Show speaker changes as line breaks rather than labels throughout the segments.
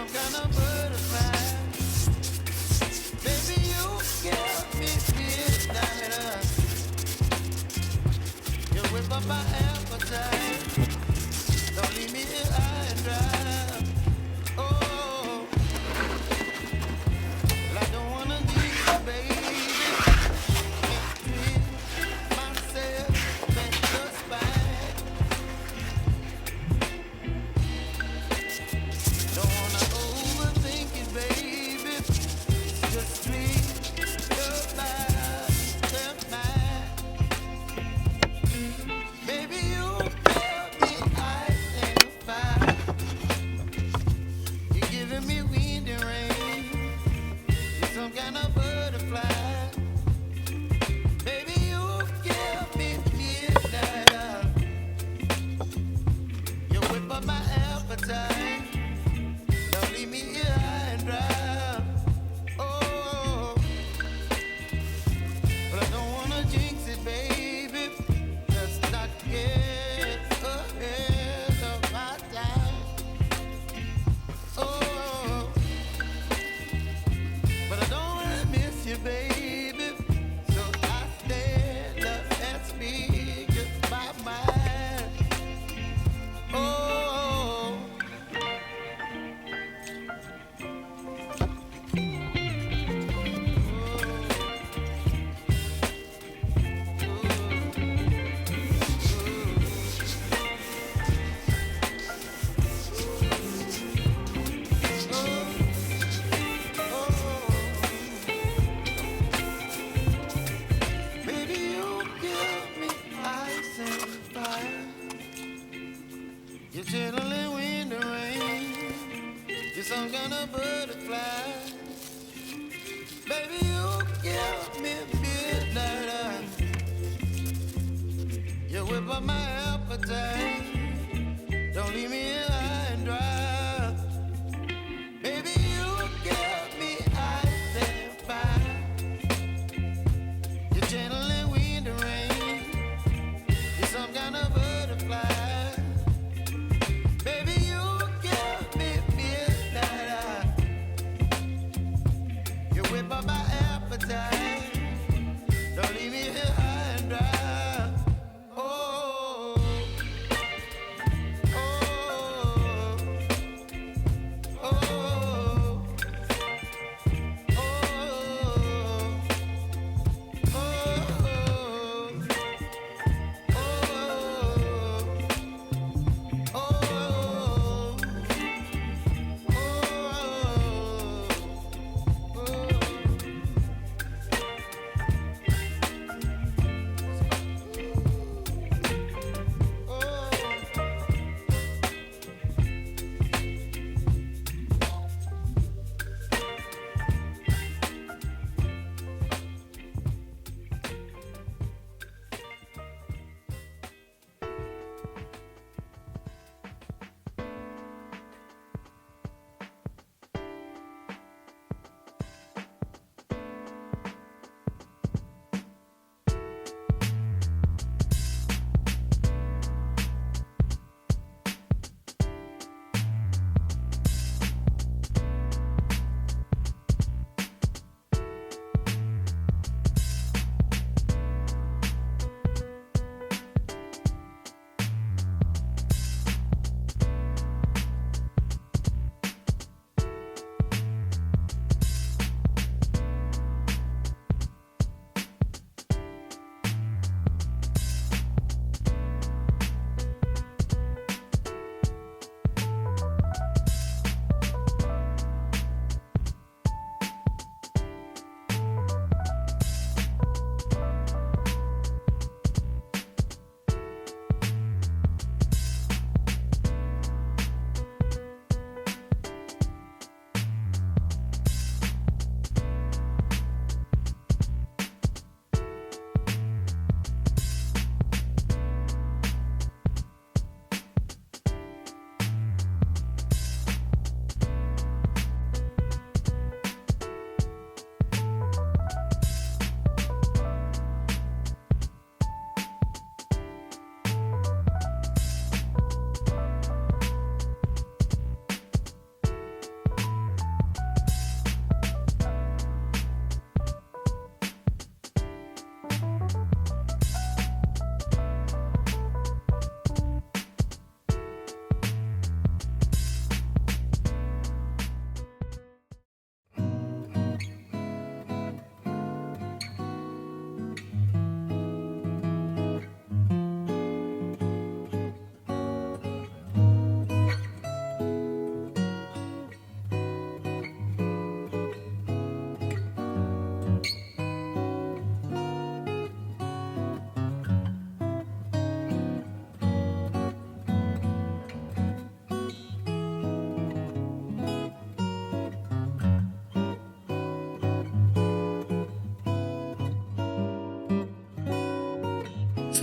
some kind of butterfly. Baby, you give me midnight. You whip up my appetite. Don't leave me here high and dry. Oh, well, I don't wanna leave you, baby. Can't treat myself at the spine. Don't wanna overthink it, baby. Just treat your life mine. Baby, you feel the ice and the fire. You're giving me wind and rain. You're some kind of butterfly. Baby, you give me midnight. You whip up my appetite. Don't leave me here high and dry. Oh, but I don't wanna jinx it, baby. Just not get ahead of my time. Oh, but I don't wanna miss you, baby. So I stand up and speak just my mind. Oh. Baby, you give me ice and fire. You're chilling wind and rain. You're some kind of butterfly. Baby, you give me midnight. You whip up my appetite. Don't leave me here high and dry. Baby, you give me ice and fire. You're channeling wind and rain. You're some kind of butterfly. Baby, you give me midnight. You whip up my appetite. Don't leave me here high and dry. Oh, oh,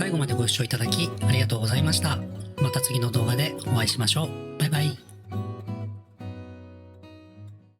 最後までご視聴いただきありがとうございました。また次の動画でお会いしましょう。バイバイ。